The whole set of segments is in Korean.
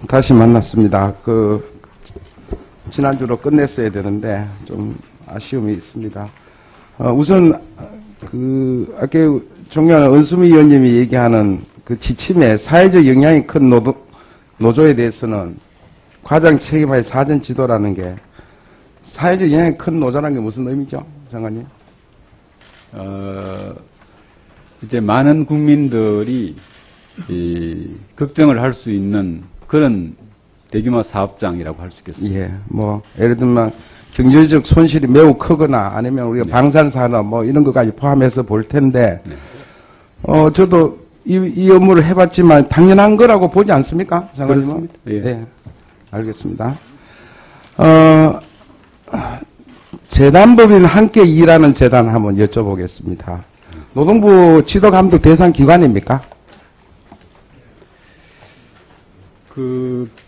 다시 만났습니다. 지난주로 끝냈어야 되는데, 좀 아쉬움이 있습니다. 우선, 아까 존경하는 은수미 의원님이 얘기하는 그 지침에 사회적 영향이 큰 노조에 대해서는 과장 책임하에 사전 지도라는 게 사회적 영향이 큰 노조라는 게 무슨 의미죠, 장관님? 이제 많은 국민들이 걱정을 할 수 있는 그런 대규모 사업장이라고 할 수 있겠습니다. 예, 예를 들면 경제적 손실이 매우 크거나 아니면 우리가 네. 방산산업 이런 것까지 포함해서 볼 텐데, 네. 저도 이 업무를 해봤지만 당연한 거라고 보지 않습니까, 장관님은? 그렇습니다. 예. 네, 알겠습니다. 재단법인 함께 일하는 재단 한번 여쭤보겠습니다. 노동부 지도감독 대상 기관입니까?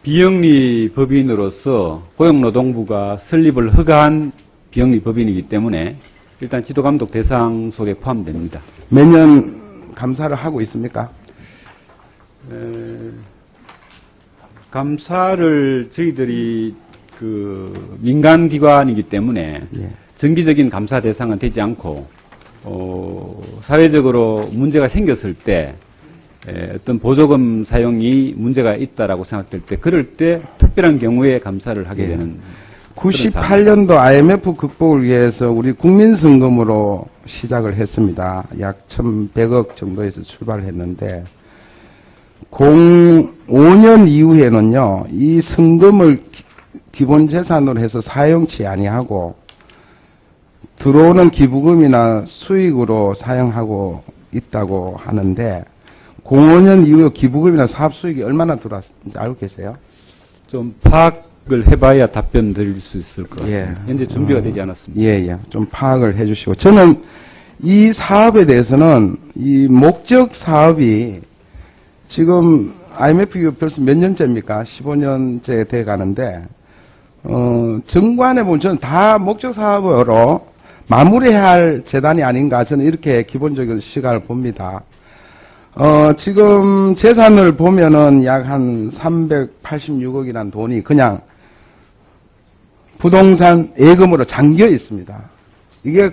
비영리 법인으로서 고용노동부가 설립을 허가한 비영리 법인이기 때문에 일단 지도감독 대상 속에 포함됩니다. 매년 감사를 하고 있습니까? 감사를 저희들이 민간기관이기 때문에 예. 정기적인 감사 대상은 되지 않고 사회적으로 문제가 생겼을 때 어떤 보조금 사용이 문제가 있다라고 생각될 때 그럴 때 특별한 경우에 감사를 하게 예. 되는 98년도 IMF 극복을 위해서 우리 국민성금으로 시작을 했습니다. 약 1,100억 정도에서 출발을 했는데 05년 이후에는요. 이 성금을 기본 재산으로 해서 사용치 아니하고 들어오는 기부금이나 수익으로 사용하고 있다고 하는데 05년 이후에 기부금이나 사업 수익이 얼마나 들어왔는지 알고 계세요? 좀 파악을 해봐야 답변 드릴 수 있을 것 같습니다. 예. 현재 준비가 되지 않았습니다. 예. 좀 파악을 해 주시고. 저는 이 사업에 대해서는 이 목적 사업이 지금 IMF 벌써 몇 년째입니까? 15년째 돼 가는데, 정관에 보면 저는 다 목적 사업으로 마무리해야 할 재단이 아닌가 저는 이렇게 기본적인 시각을 봅니다. 지금 재산을 보면은 약 한 386억이라는 돈이 그냥 부동산 예금으로 잠겨 있습니다. 이게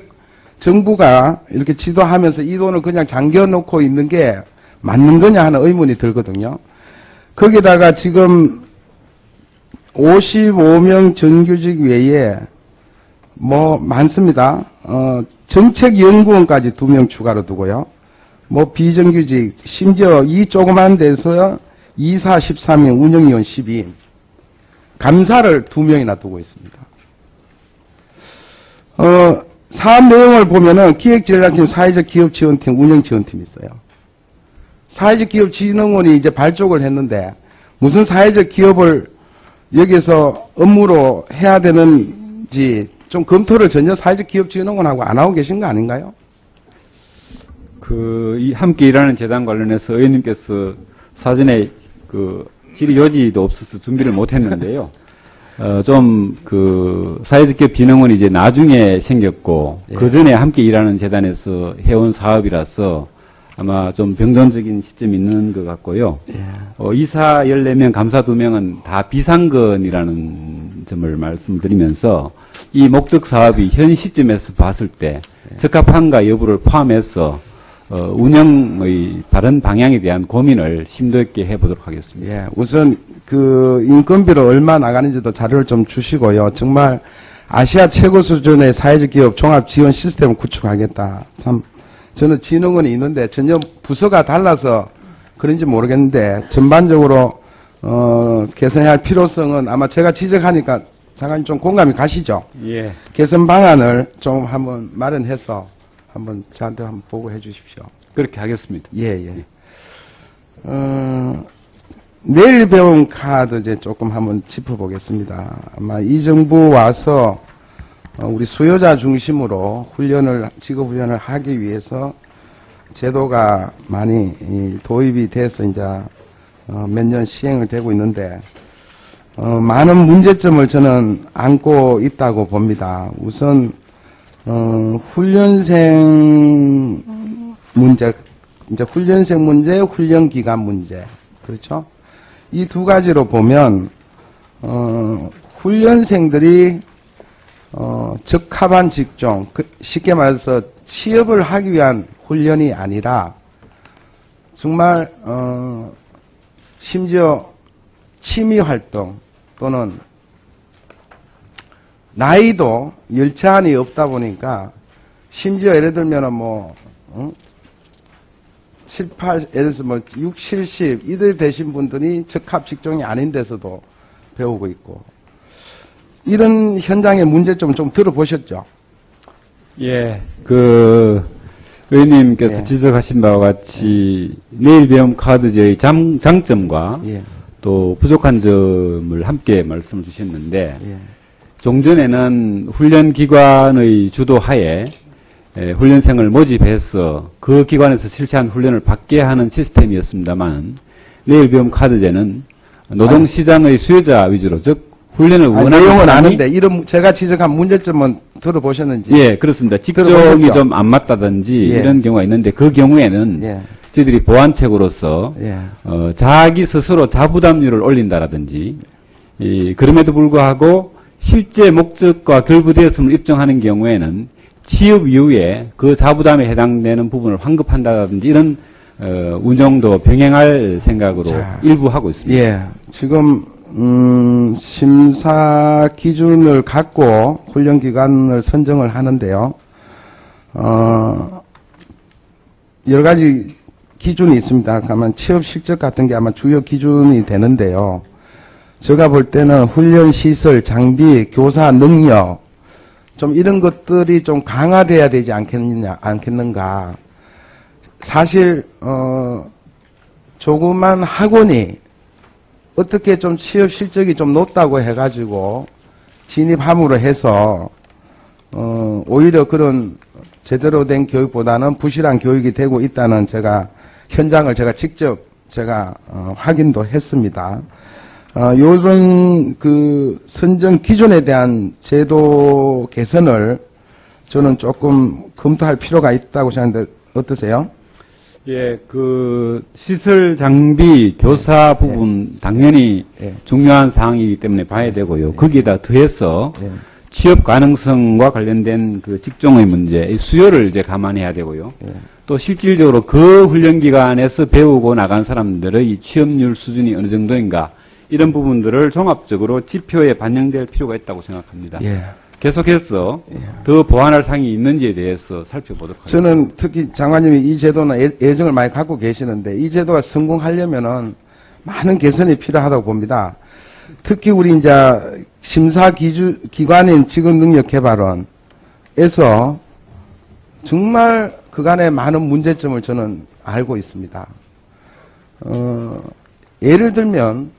정부가 이렇게 지도하면서 이 돈을 그냥 잠겨 놓고 있는 게 맞는 거냐 하는 의문이 들거든요. 거기다가 지금 55명 정규직 외에 많습니다. 정책연구원까지 2명 추가로 두고요. 비정규직, 심지어 이 조그만 데서 이사 13명, 운영위원 12인, 감사를 2명이나 두고 있습니다. 사업 내용을 보면은 기획전략팀, 사회적 기업 지원팀, 운영 지원팀이 있어요. 사회적 기업 진흥원이 이제 발족을 했는데 무슨 사회적 기업을 여기서 업무로 해야 되는지 좀 검토를 전혀 사회적 기업 진흥원하고 안 하고 계신 거 아닌가요? 이 함께 일하는 재단 관련해서 의원님께서 사전에 질의 여지도 없어서 준비를 못 했는데요. 사회적 기업 진흥원이 이제 나중에 생겼고, 예. 그 전에 함께 일하는 재단에서 해온 사업이라서 아마 좀 병전적인 시점이 있는 것 같고요. 예. 이사 14명, 감사 2명은 다 비상근이라는 점을 말씀드리면서 이 목적 사업이 현 시점에서 봤을 때 적합한가 여부를 포함해서 운영의 바른 방향에 대한 고민을 심도 있게 해보도록 하겠습니다. 예, 우선 인건비로 얼마 나가는지도 자료를 좀 주시고요. 정말 아시아 최고 수준의 사회적 기업 종합 지원 시스템을 구축하겠다. 참 저는 진흥원이 있는데 전혀 부서가 달라서 그런지 모르겠는데 전반적으로 개선해야 할 필요성은 아마 제가 지적하니까 장관님 좀 공감이 가시죠? 예. 개선 방안을 좀 한번 마련해서 한번 저한테 한번 보고해 주십시오. 그렇게 하겠습니다. 예. 내일 배움 카드 이제 조금 한번 짚어보겠습니다. 아마 이 정부 와서 우리 수요자 중심으로 직업 훈련을 하기 위해서 제도가 많이 도입이 돼서 이제 몇 년 시행을 되고 있는데 많은 문제점을 저는 안고 있다고 봅니다. 우선 훈련생 문제, 이제 훈련생 문제, 훈련 기간 문제, 그렇죠? 이 두 가지로 보면 훈련생들이 적합한 직종, 쉽게 말해서 취업을 하기 위한 훈련이 아니라 정말 심지어 취미활동 또는 나이도 열차안이 없다 보니까 심지어 예를 들면은 뭐 7, 8, 예를 들어서 뭐 6, 70 이들 되신 분들이 적합 직종이 아닌 데서도 배우고 있고 이런 현장의 문제점 좀 들어보셨죠? 예, 의원님께서 예. 지적하신 바와 같이 내일 배움 카드제의 장점과 예. 또 부족한 점을 함께 말씀을 주셨는데 예. 종전에는 훈련기관의 주도하에 훈련생을 모집해서 그 기관에서 실시한 훈련을 받게 하는 시스템이었습니다만 내일 배움 카드제는 노동시장의 수요자 위주로 즉 훈련을 원하는 내용은 사람이 아는데 이런 제가 지적한 문제점은 들어보셨는지? 예, 그렇습니다. 직종이 들어보셨죠? 좀 안 맞다든지 예. 이런 경우가 있는데 그 경우에는 예. 저희들이 보완책으로서 예. 자기 스스로 자부담률을 올린다라든지 그럼에도 불구하고 실제 목적과 결부되었음을 입증하는 경우에는 취업 이후에 그 자부담에 해당되는 부분을 환급한다든지 이런 운영도 병행할 생각으로 자, 일부 하고 있습니다. 예. 지금 심사 기준을 갖고 훈련 기관을 선정을 하는데요. 여러 가지 기준이 있습니다. 가만 취업 실적 같은 게 아마 주요 기준이 되는데요. 제가 볼 때는 훈련 시설, 장비, 교사 능력 좀 이런 것들이 좀 강화돼야 되지 않겠는가. 사실 조그만 학원이 어떻게 좀 취업 실적이 좀 높다고 해가지고 진입함으로 해서 오히려 그런 제대로 된 교육보다는 부실한 교육이 되고 있다는 현장을 제가 직접 확인도 했습니다. 요런 그 선정 기준에 대한 제도 개선을 저는 조금 검토할 필요가 있다고 생각하는데 어떠세요? 예, 시설 장비, 교사 부분 당연히 예. 중요한 사항이기 때문에 봐야 되고요. 거기에다 더해서 예. 취업 가능성과 관련된 그 직종의 문제, 이 수요를 이제 감안해야 되고요. 예. 또 실질적으로 그 훈련기관에서 배우고 나간 사람들의 취업률 수준이 어느 정도인가 이런 부분들을 종합적으로 지표에 반영될 필요가 있다고 생각합니다. 예. 계속해서 더 보완할 사항이 있는지에 대해서 살펴보도록 하겠습니다. 저는 특히 장관님이 이 제도는 애정을 많이 갖고 계시는데 이 제도가 성공하려면은 많은 개선이 필요하다고 봅니다. 특히 우리 이제 심사 기관인 직업능력개발원에서 정말 그간의 많은 문제점을 저는 알고 있습니다. 예를 들면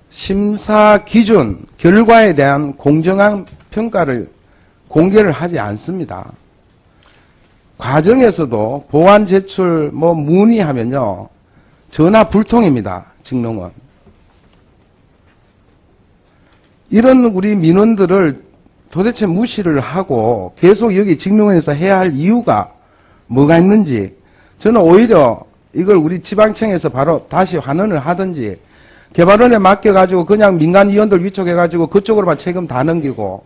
심사 기준 결과에 대한 공정한 평가를 공개를 하지 않습니다. 과정에서도 보완 제출 문의하면요 전화 불통입니다. 직능원. 이런 우리 민원들을 도대체 무시를 하고 계속 여기 직능원에서 해야 할 이유가 뭐가 있는지 저는 오히려 이걸 우리 지방청에서 바로 다시 환원을 하든지 개발원에 맡겨가지고 그냥 민간위원들 위촉해가지고 그쪽으로만 책임 다 넘기고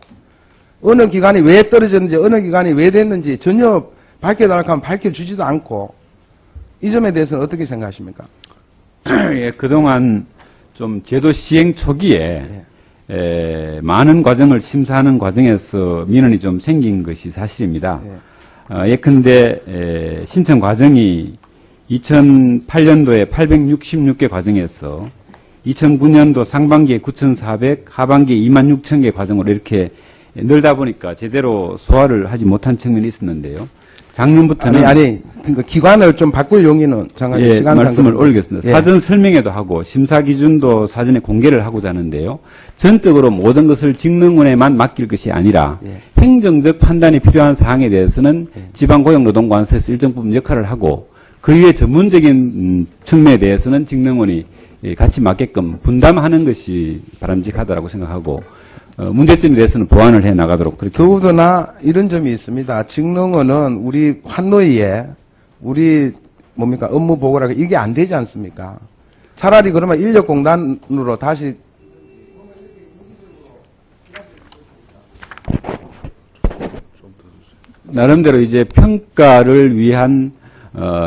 어느 기관이 왜 떨어졌는지 어느 기관이 왜 됐는지 전혀 밝혀달라고 하면 밝혀주지도 않고 이 점에 대해서는 어떻게 생각하십니까? 예, 그동안 좀 제도 시행 초기에 많은 과정을 심사하는 과정에서 민원이 좀 생긴 것이 사실입니다. 예컨대 신청 과정이 2008년도에 866개 과정에서 2009년도 상반기에 9,400, 하반기에 26,000개 과정으로 이렇게 늘다 보니까 제대로 소화를 하지 못한 측면이 있었는데요. 작년부터는 그러니까 기관을 좀 바꿀 용의는 장관님 예, 시간 말씀을 올리겠습니다. 예. 사전 설명회도 하고 심사 기준도 사전에 공개를 하고자 하는데요. 전적으로 모든 것을 직능원에만 맡길 것이 아니라 예. 행정적 판단이 필요한 사항에 대해서는 지방고용노동관서에서 일정 부분 역할을 하고 그 이외 전문적인 측면에 대해서는 직능원이 같이 맡게끔 분담하는 것이 바람직하다고 생각하고 문제점에 대해서는 보완을 해 나가도록 그렇게. 더구나 이런 점이 있습니다. 직능원은 우리 환노위에 우리 업무 보고라고 이게 안 되지 않습니까? 차라리 그러면 인력공단으로 다시 나름대로 이제 평가를 위한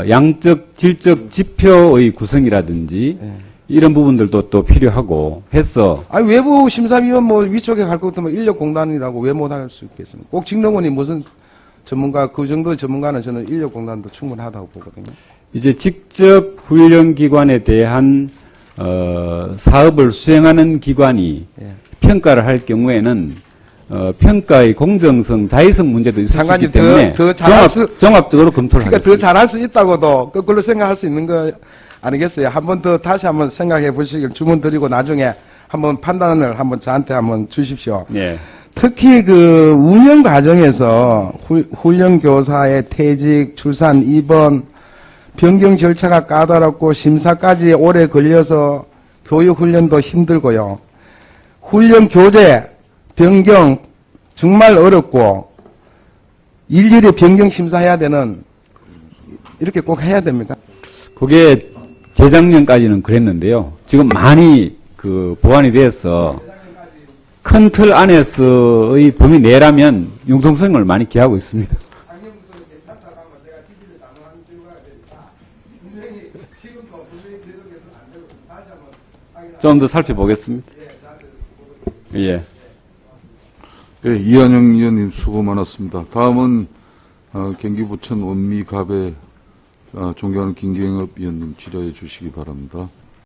양적, 질적 지표의 구성이라든지 예. 이런 부분들도 또 필요하고 해서 아니 외부 심사위원 뭐 위쪽에 갈 것 같으면 인력공단이라고 왜 못할 수 있겠습니까? 꼭 직능원이 무슨 전문가 그 정도의 전문가는 저는 인력공단도 충분하다고 보거든요. 이제 직접 훈련기관에 대한 사업을 수행하는 기관이 예. 평가를 할 경우에는 평가의 공정성, 자의성 문제도 있을 수 상관이 있기 때문에 더 잘할 수- 종합적으로 검토를 그러니까 더 하겠습니다. 잘할 수 있다고도 거꾸로 생각할 수 있는 거 아니겠어요? 한 번 더 다시 한번 생각해 보시길 주문 드리고 나중에 한번 판단을 한번 저한테 한번 주십시오. 예. 특히 그 운영 과정에서 훈련 교사의 퇴직, 출산, 입원, 변경 절차가 까다롭고 심사까지 오래 걸려서 교육 훈련도 힘들고요. 훈련 교재 변경 정말 어렵고 일일이 변경 심사해야 되는 이렇게 꼭 해야 됩니까? 그게 재작년까지는 그랬는데요. 지금 많이 그 보완이 돼서 큰 틀 안에서의 범위 내라면 융통성을 많이 기하고 있습니다. 좀 더 살펴보겠습니다. 예. 예, 이한영 의원님 수고 많았습니다. 다음은 경기부천 원미갑의 존경하는 김경엽 의원님 질의해 주시기 바랍니다.